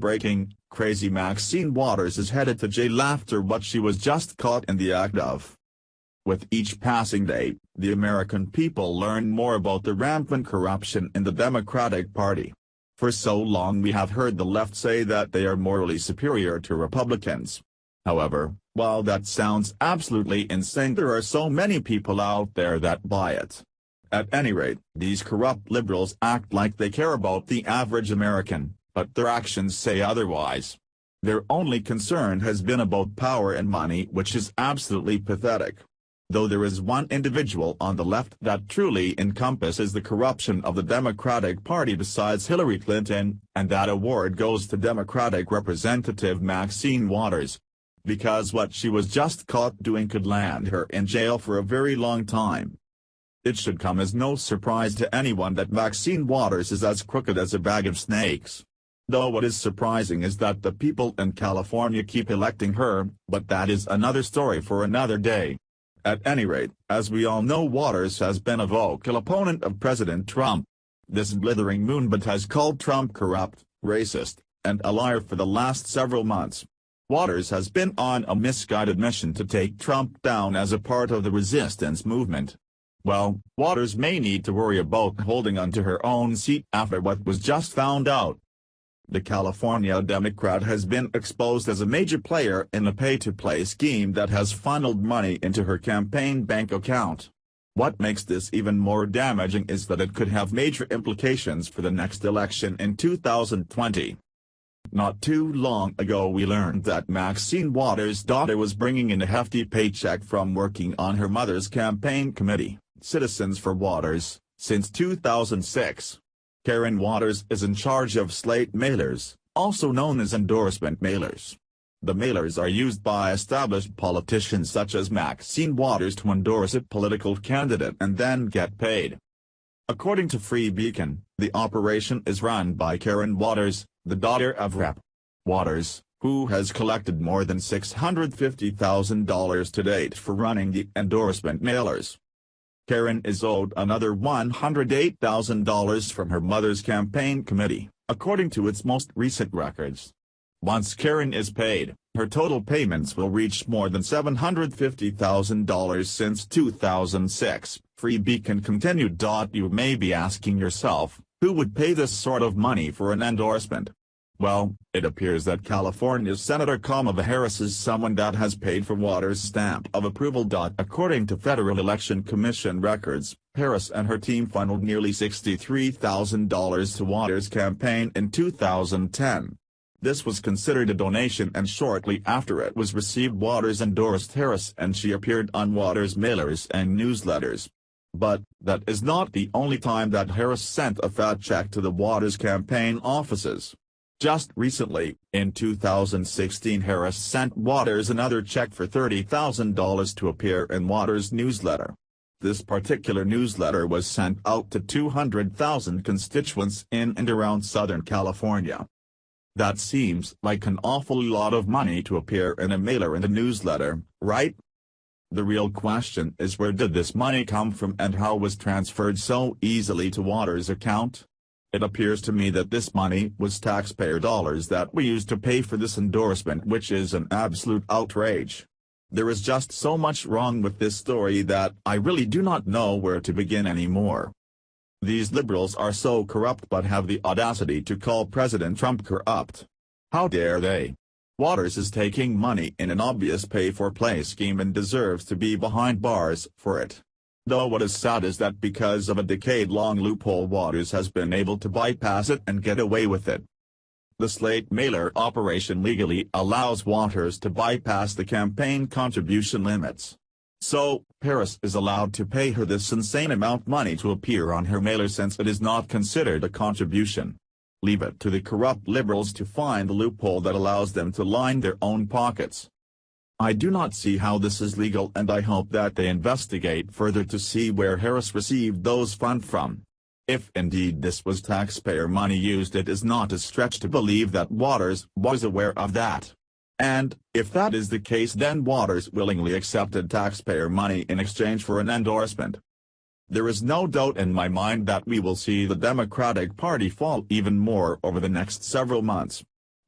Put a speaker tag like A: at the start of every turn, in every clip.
A: breaking, crazy Maxine Waters is headed to jail after what she was just caught in the act of. With each passing day, the American people learn more about the rampant corruption in the Democratic Party. For so long we have heard the left say that they are morally superior to Republicans. However, while that sounds absolutely insane, there are so many people out there that buy it. At any rate, these corrupt liberals act like they care about the average American, but their actions say otherwise. Their only concern has been about power and money, which is absolutely pathetic. Though there is one individual on the left that truly encompasses the corruption of the Democratic Party besides Hillary Clinton, and that award goes to Democratic Representative Maxine Waters. Because what she was just caught doing could land her in jail for a very long time. It should come as no surprise to anyone that Maxine Waters is as crooked as a bag of snakes. Though what is surprising is that the people in California keep electing her, but that is another story for another day. At any rate, as we all know, Waters has been a vocal opponent of President Trump. This blithering moonbot has called Trump corrupt, racist, and a liar for the last several months. Waters has been on a misguided mission to take Trump down as a part of the resistance movement. Well, Waters may need to worry about holding onto her own seat after what was just found out. The California Democrat has been exposed as a major player in a pay-to-play scheme that has funneled money into her campaign bank account. What makes this even more damaging is that it could have major implications for the next election in 2020. Not too long ago we learned that Maxine Waters' daughter was bringing in a hefty paycheck from working on her mother's campaign committee, Citizens for Waters, since 2006. Karen Waters is in charge of slate mailers, also known as endorsement mailers. The mailers are used by established politicians such as Maxine Waters to endorse a political candidate and then get paid. According to Free Beacon, the operation is run by Karen Waters, the daughter of Rep. Waters, who has collected more than $650,000 to date for running the endorsement mailers. Karen is owed another $108,000 from her mother's campaign committee, according to its most recent records. Once Karen is paid, her total payments will reach more than $750,000 since 2006, Free Beacon continued. You may be asking yourself, who would pay this sort of money for an endorsement? Well, it appears that California's Senator Kamala Harris is someone that has paid for Waters' stamp of approval. According to Federal Election Commission records, Harris and her team funneled nearly $63,000 to Waters' campaign in 2010. This was considered a donation, and shortly after it was received, Waters endorsed Harris and she appeared on Waters' mailers and newsletters. But that is not the only time that Harris sent a fat check to the Waters campaign offices. Just recently, in 2016, Harris sent Waters another check for $30,000 to appear in Waters' newsletter. This particular newsletter was sent out to 200,000 constituents in and around Southern California. That seems like an awful lot of money to appear in a mailer and a newsletter, right? The real question is, where did this money come from and how was transferred so easily to Waters' account? It appears to me that this money was taxpayer dollars that we used to pay for this endorsement, which is an absolute outrage. There is just so much wrong with this story that I really do not know where to begin anymore. These liberals are so corrupt but have the audacity to call President Trump corrupt. How dare they? Waters is taking money in an obvious pay-for-play scheme and deserves to be behind bars for it. Though what is sad is that because of a decade-long loophole, Waters has been able to bypass it and get away with it. The slate mailer operation legally allows Waters to bypass the campaign contribution limits. So, Harris is allowed to pay her this insane amount of money to appear on her mailer since it is not considered a contribution. Leave it to the corrupt liberals to find the loophole that allows them to line their own pockets. I do not see how this is legal, and I hope that they investigate further to see where Harris received those funds from. If indeed this was taxpayer money used, it is not a stretch to believe that Waters was aware of that. And, if that is the case, then Waters willingly accepted taxpayer money in exchange for an endorsement. There is no doubt in my mind that we will see the Democratic Party fall even more over the next several months.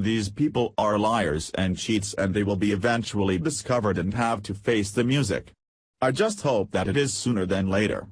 A: These people are liars and cheats, and they will be eventually discovered and have to face the music. I just hope that it is sooner than later.